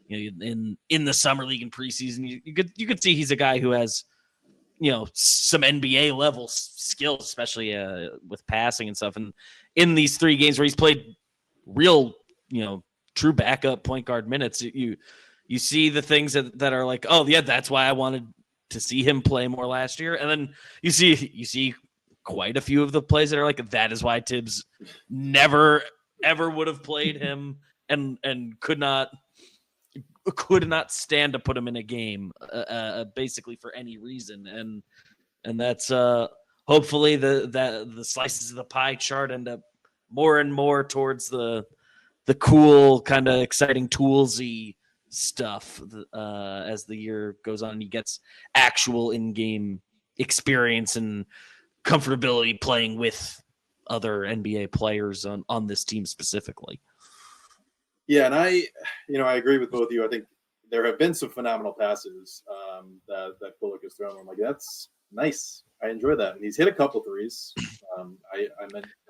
in the summer league and preseason, you could see he's a guy who has some NBA level skills, especially with passing and stuff. And in these 3 games where he's played real true backup point guard minutes, you see the things that are like, oh yeah, that's why I wanted to see him play more last year. And then you see quite a few of the plays that are like, that is why Tibbs never ever would have played him and could not stand to put him in a game basically for any reason. And that's hopefully the slices of the pie chart end up more and more towards the cool kind of exciting toolsy stuff as the year goes on and he gets actual in-game experience and comfortability playing with other NBA players on this team specifically. Yeah, and I agree with both of you. I think there have been some phenomenal passes that Bullock has thrown. I'm like, that's nice. I enjoy that. And he's hit a couple threes. I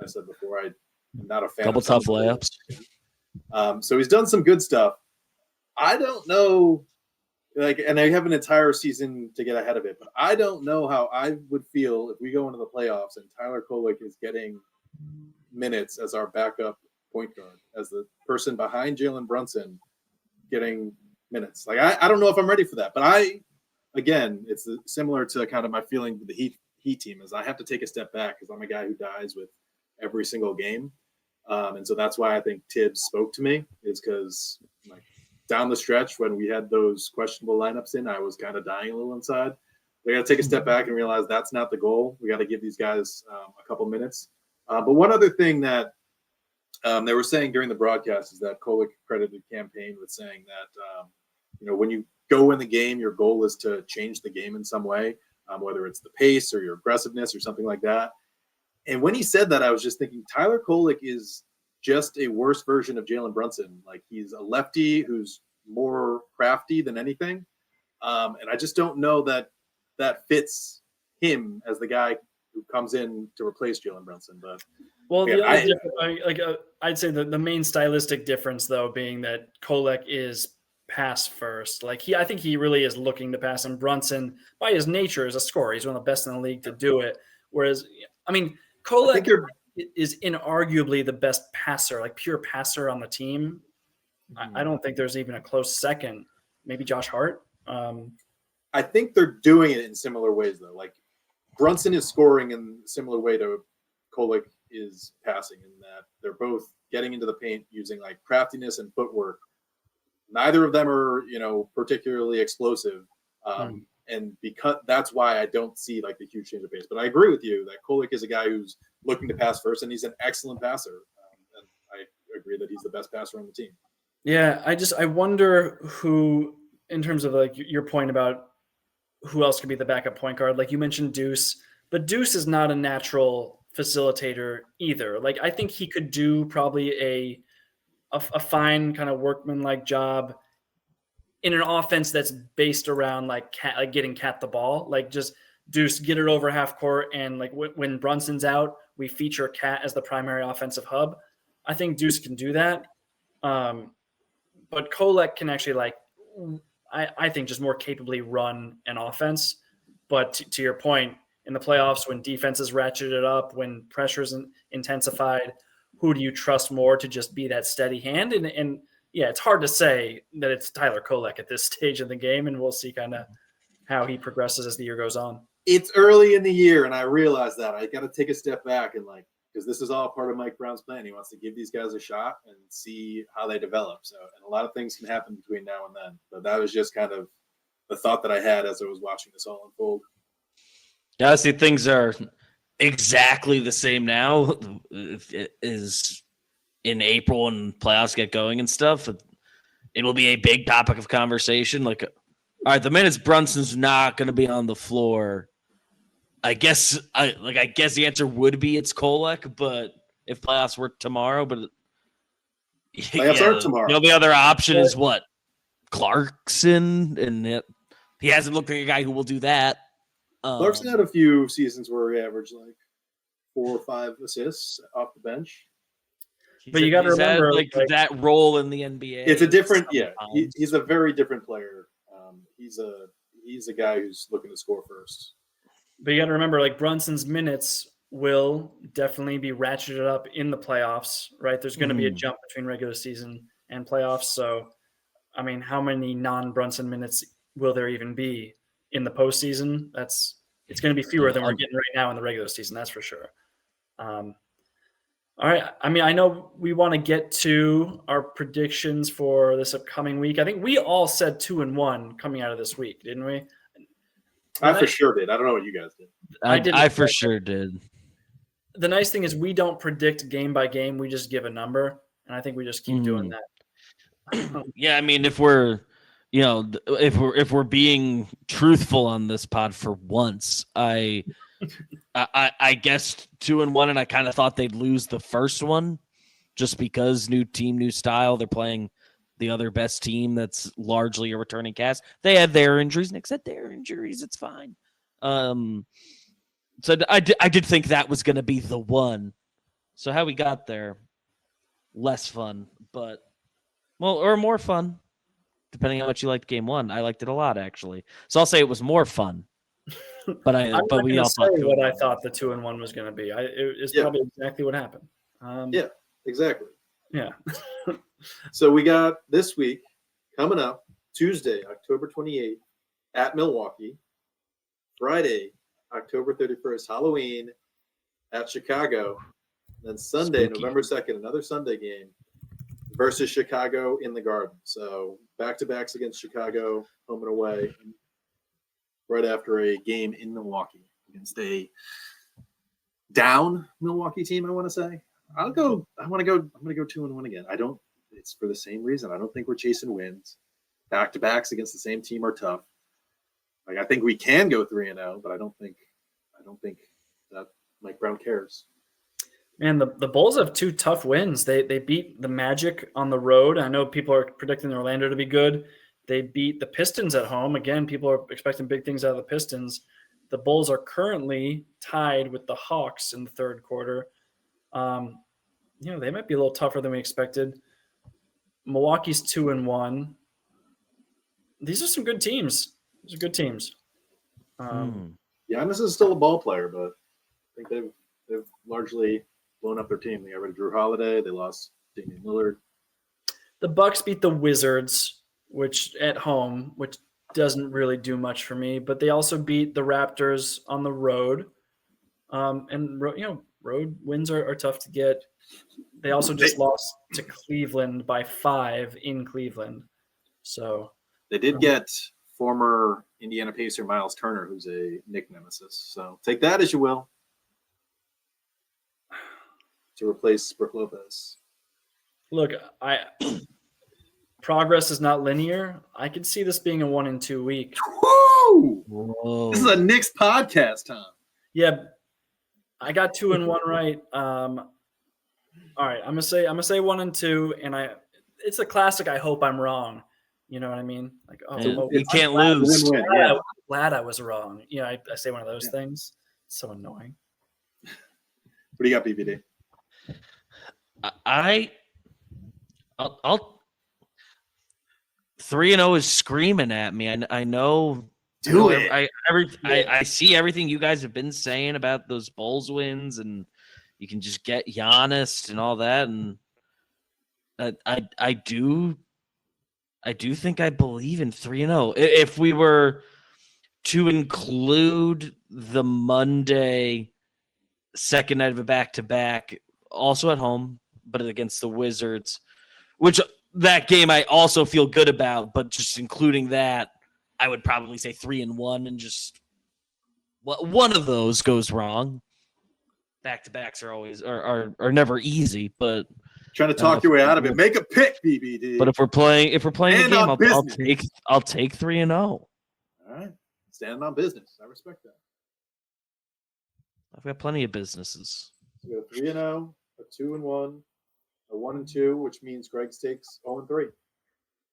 said before, I'm not a fan. Couple tough layups. So he's done some good stuff. I don't know, and I have an entire season to get ahead of it, but I don't know how I would feel if we go into the playoffs and Tyler Kolek is getting minutes as our backup point guard, as the person behind Jalen Brunson getting minutes. Like, I don't know if I'm ready for that, but it's similar to kind of my feeling with the Heat team is I have to take a step back because I'm a guy who dies with every single game. And so that's why I think Tibbs spoke to me, is because down the stretch when we had those questionable lineups in, I was kind of dying a little inside. We got to take a step back and realize that's not the goal. We got to give these guys a couple minutes. But one other thing that they were saying during the broadcast is that Kolek credited the campaign with saying that, when you go in the game, your goal is to change the game in some way, whether it's the pace or your aggressiveness or something like that. And when he said that, I was just thinking Tyler Kolek is just a worse version of Jalen Brunson. Like, he's a lefty who's more crafty than anything. And I just don't know that fits him as the guy who comes in to replace Jalen Brunson. But I'd say the main stylistic difference though being that Kolek is pass first. I think he really is looking to pass, and Brunson by his nature is a scorer. He's one of the best in the league to do it. Whereas, Kolek is inarguably the best passer, like pure passer on the team. Mm-hmm. I don't think there's even a close second. Maybe Josh Hart. I think they're doing it in similar ways though. Like, Brunson is scoring in a similar way to Kolek is passing, in that they're both getting into the paint using like craftiness and footwork. Neither of them are, particularly explosive. And because that's why I don't see like the huge change of pace. But I agree with you that Kolek is a guy who's looking to pass first, and he's an excellent passer. And I agree that he's the best passer on the team. Yeah, I wonder who, in terms of like your point about who else could be the backup point guard. Like you mentioned Deuce, but Deuce is not a natural facilitator either. Like, I think he could do probably a fine kind of workman-like job in an offense that's based around like getting Cat the ball, like just Deuce get it over half court, and like when Brunson's out, we feature Cat as the primary offensive hub. I think Deuce can do that, but Kolek can actually I think just more capably run an offense. But to your point, in the playoffs, when defense is ratcheted up, when pressure's intensified, who do you trust more to just be that steady hand? And yeah, it's hard to say that it's Tyler Kolek at this stage of the game, and we'll see kind of how he progresses as the year goes on. It's early in the year, and I realize that. I got to take a step back and because this is all part of Mike Brown's plan. He wants to give these guys a shot and see how they develop. So, and a lot of things can happen between now and then. But that was just kind of the thought that I had as I was watching this all unfold. Yeah, I see things are exactly the same now as in April and playoffs get going and stuff. it will be a big topic of conversation. Like, all right, the minutes Brunson's not going to be on the floor, I guess the answer would be it's Kolek, but if playoffs were tomorrow, but Playoffs are tomorrow. The only other option is what? Clarkson, and he hasn't looked like a guy who will do that. Clarkson had a few seasons where he averaged like 4 or 5 assists off the bench. But you got to remember, like that role in the NBA. It's a different, he's a very different player. He's a guy who's looking to score first. But you got to remember, like Brunson's minutes will definitely be ratcheted up in the playoffs, right? There's going to be a jump between regular season and playoffs. So, I mean, how many non-Brunson minutes will there even be in the postseason? It's going to be fewer than we're getting right now in the regular season. That's for sure. All right. I mean, I know we want to get to our predictions for this upcoming week. I think we all said 2-1 coming out of this week, didn't we? I for sure did. I don't know what you guys did. I for sure did. The nice thing is we don't predict game by game. We just give a number, and I think we just keep doing that. Yeah, I mean, if we're being truthful on this pod for once, I guessed 2-1, and I kind of thought they'd lose the first one just because new team, new style. They're playing the other best team that's largely a returning cast. They had their injuries. Knicks had their injuries. It's fine. So I did think that was going to be the one. So how we got there, less fun, or more fun, depending on how much you liked game one. I liked it a lot, actually. So I'll say it was more fun. But we all say what I thought the 2-1 was going to be. It's probably exactly what happened. Yeah, exactly. Yeah. So we got this week coming up Tuesday, October 28th at Milwaukee. Friday, October 31st, Halloween at Chicago. And then Sunday, Spooky. November 2nd, another Sunday game versus Chicago in the Garden. So back-to-backs against Chicago, home and away, right after a game in Milwaukee against a down Milwaukee team, I want to say. I'm going to go 2-1 again. It's for the same reason. I don't think we're chasing wins. Back-to-backs against the same team are tough. Like, I think we can go 3-0, but I don't think that Mike Brown cares. Man, the Bulls have 2 tough wins. They beat the Magic on the road. I know people are predicting Orlando to be good. They beat the Pistons at home. Again, people are expecting big things out of the Pistons. The Bulls are currently tied with the Hawks in the third quarter. They might be a little tougher than we expected. Milwaukee's 2-1. These are some good teams. These are good teams. Giannis is still a ball player, but I think they've largely blown up their team. They got rid of Drew Holiday. They lost Damian Lillard. The Bucks beat the Wizards, which doesn't really do much for me. But they also beat the Raptors on the road. Road wins are tough to get. They also just lost to Cleveland by 5 in Cleveland. So they did get former Indiana Pacer Miles Turner, who's a Knick nemesis. So take that as you will. To replace Brook Lopez. Look, progress is not linear. I could see this being a 1-2 week. Woo! Whoa. This is a Knicks podcast, Tom. Yeah, I got 2-1 right. All right, I'm gonna say 1-2, and it's a classic. I hope I'm wrong. You know what I mean? Like, you can't lose. Win-win, I'm glad I was wrong. I say one of those things. It's so annoying. What do you got, BBD? I'll 3-0 is screaming at me. I know. Do it. I see everything you guys have been saying about those Bulls wins, and you can just get Giannis and all that. And I do think I believe in 3-0. If we were to include the Monday second night of a back-to-back, also at home, but against the Wizards, which that game I also feel good about, but just including that, I would probably say 3-1, and just one of those goes wrong. Back-to-backs are always are never easy, but Trying to talk your way out of it. Make a pick, BBD. But if we're playing the Stand game, on I'll take 3-0. All right. Standing on business. I respect that. I've got plenty of businesses. So we got a 3-0, a 2-1, a 1-2, which means Greg takes 0-3.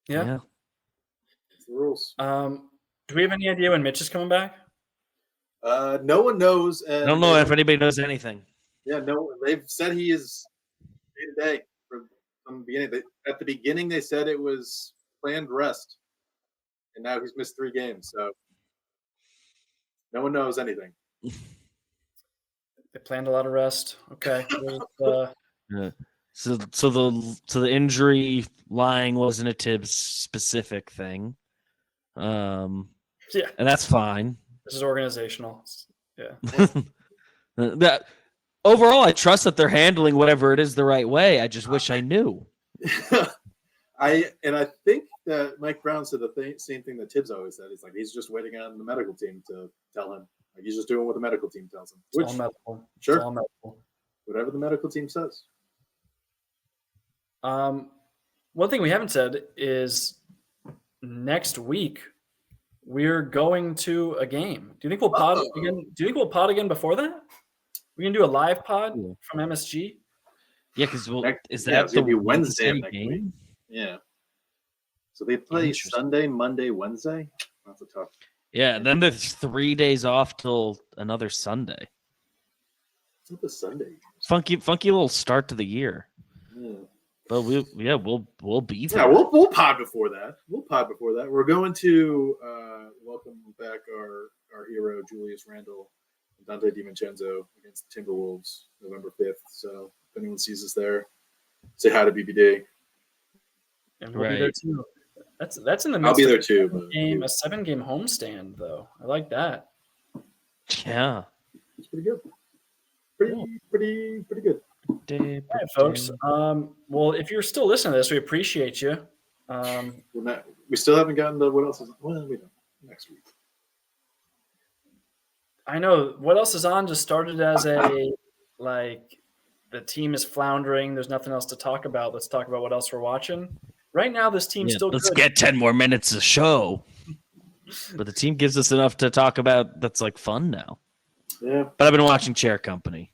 Yeah. That's the rules. Do we have any idea when Mitch is coming back? No one knows. And I don't know if anybody knows anything. Yeah, no. They've said he is day-to-day from the beginning. At the beginning, they said it was planned rest, and now he's missed 3 games. So no one knows anything. They planned a lot of rest. Okay. Yeah. So the injury lying wasn't a Tibbs specific thing. Yeah. And that's fine. This is organizational. Yeah. That overall, I trust that they're handling whatever it is the right way. I just wish I knew. I think that Mike Brown said the same thing that Tibbs always said. He's like, he's just waiting on the medical team to tell him. Like, he's just doing what the medical team tells him. It's all medical. Sure. It's all medical. Whatever the medical team says. One thing we haven't said is next week we're going to a game. Do you think we'll pod again? Do you think we'll pod again before that? We can do a live pod from MSG. Yeah, because is Yeah, that it's gonna the be Wednesday next game? week. Yeah. So they play Sunday, Monday, Wednesday. That's a tough. Yeah, and then there's 3 days off till another Sunday. It's not the Sunday. Funky little start to the year. Yeah. But we'll be there. Yeah, we'll pod before that. We're going to welcome back our hero Julius Randle and Dante DiVincenzo against the Timberwolves November 5th. So if anyone sees us there, say hi to BBD. And we'll be there too. That's in the midst I'll be there of too. a 7-game homestand though. I like that. Yeah. It's pretty good. Pretty good. All right, folks. Well, if you're still listening to this, we appreciate you. We still haven't gotten to what else is. Well, we don't. Next week. I know what else is on. Just started as a the team is floundering. There's nothing else to talk about. Let's talk about what else we're watching. Right now, this team's still let's good. get 10 more minutes of show. But the team gives us enough to talk about that's like fun now. Yeah. But I've been watching Chair Company.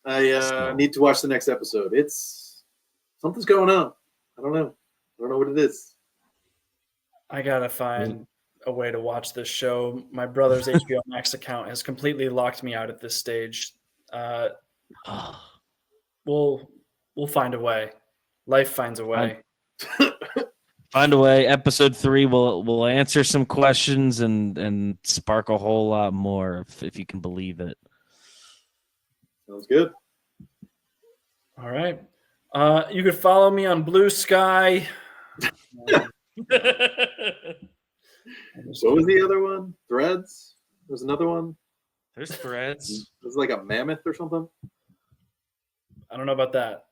I need to watch the next episode. Something's going on. I don't know what it is. I gotta find a way to watch this show. My brother's HBO Max account has completely locked me out at this stage. We'll find a way. Life finds a way. Find a way. Episode 3 will answer some questions and spark a whole lot more if you can believe it. Sounds good. All right. You could follow me on Blue Sky. What was the other one? Threads? There's another one. There's Threads. It was like a mammoth or something. I don't know about that.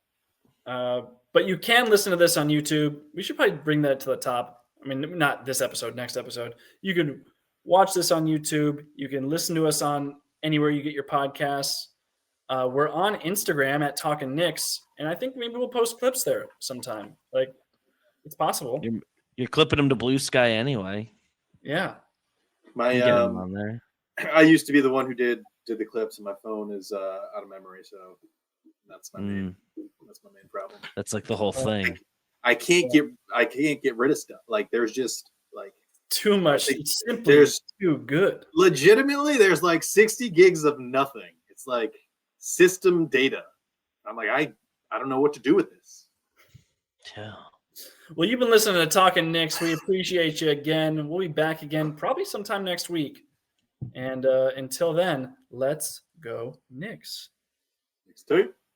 But you can listen to this on YouTube. We should probably bring that to the top. I mean, not this episode, next episode. You can watch this on YouTube. You can listen to us on anywhere you get your podcasts. We're on Instagram at Talkin Knicks, and I think maybe we'll post clips there sometime. Like, it's possible. You're clipping them to Blue Sky anyway. Yeah. My Get them on there. I used to be the one who did the clips, and my phone is out of memory, so that's my main problem. That's like the whole thing. I can't get rid of stuff. Like, there's just like too much. It's simply too good. Legitimately, there's like 60 gigs of nothing. It's like system data. I'm like, I don't know what to do with this. Yeah. Well, you've been listening to Talkin Knicks. We appreciate you again. We'll be back again probably sometime next week. And until then, let's go Knicks. Next time.